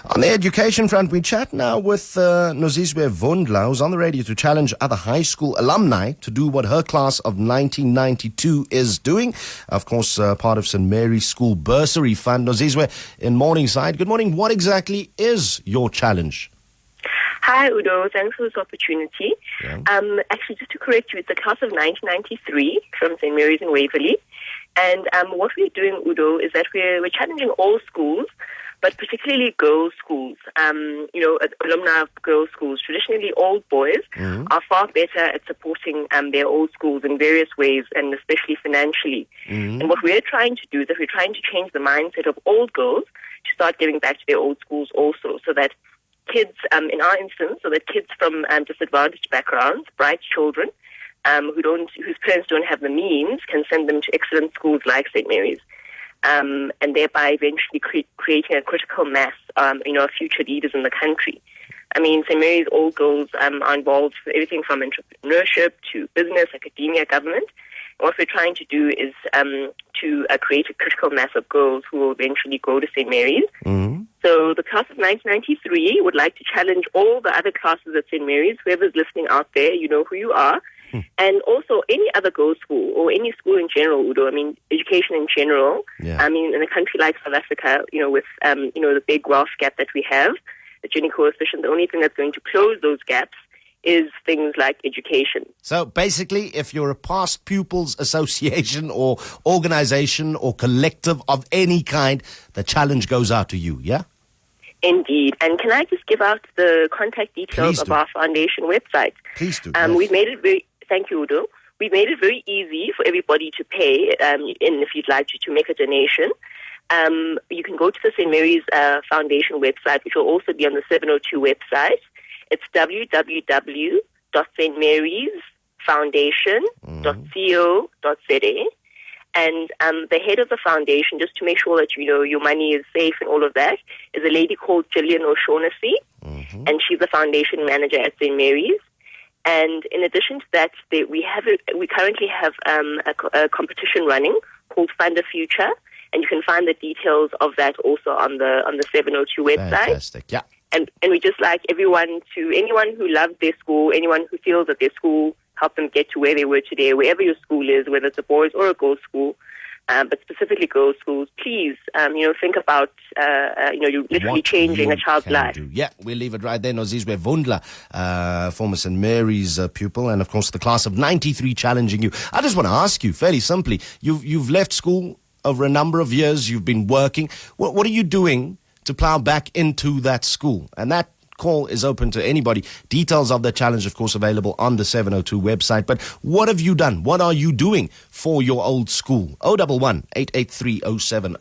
On the education front, we chat now with Nozizwe Vundla, who's on the radio to challenge other high school alumni to do what her class of 1992 is doing. Of course, part of St. Mary's School Bursary Fund. Nozizwe in Morningside. Good morning. What exactly is your challenge? Hi, Udo. Thanks for this opportunity. Yeah. Actually, just to correct you, it's the class of 1993 from St. Mary's in Waverley. And what we're doing, Udo, is that we're challenging all schools, but particularly girls' schools. Alumni of girls' schools, traditionally old boys, are far better at supporting their old schools in various ways, and especially financially. And what we're trying to do is that we're trying to change the mindset of old girls to start giving back to their old schools also, so that kids, in our instance, kids from disadvantaged backgrounds, bright children, whose parents don't have the means, can send them to excellent schools like St. Mary's. And thereby eventually creating a critical mass, of future leaders in the country. I mean, St. Mary's old girls are involved with everything from entrepreneurship to business, academia, government. And what we're trying to do is to create a critical mass of girls who will eventually go to St. Mary's. So the class of 1993 would like to challenge all the other classes at St. Mary's. Whoever's listening out there, you know who you are. And also any other girls' school or any school in general, Udo. I mean, education in general. Yeah. I mean, in a country like South Africa, with the big wealth gap that we have, the Gini coefficient, the only thing that's going to close those gaps is things like education. So basically, if you're a past pupils association or organization or collective of any kind, the challenge goes out to you, yeah? Indeed. And can I just give out the contact details of our foundation website? Please do. We've made it very... Thank you, Udo. We've made it very easy for everybody to pay, and if you'd like to make a donation. You can go to the St. Mary's Foundation website, which will also be on the 702 website. It's www.stmary'sfoundation.co.za. And the head of the foundation, just to make sure that your money is safe and all of that, is a lady called Gillian O'Shaughnessy, and she's the foundation manager at St. Mary's. And in addition to that, we currently have a competition running called Fund a Future, and you can find the details of that also on the 702 website. Fantastic, yeah. And we just like anyone who loves their school, anyone who feels that their school helped them get to where they were today, wherever your school is, whether it's a boys or a girls school, but specifically girls' schools, please, think about, you're literally changing a child's life. Yeah, we'll leave it right there. Nozizwe Vundla, former St. Mary's pupil, and of course the class of 93 challenging you. I just want to ask you, fairly simply, you've left school over a number of years, you've been working. What are you doing to plow back into that school? And that call is open to anybody. Details of the challenge, of course, available on the 702 website. But what have you done? What are you doing for your old school? 011 883 07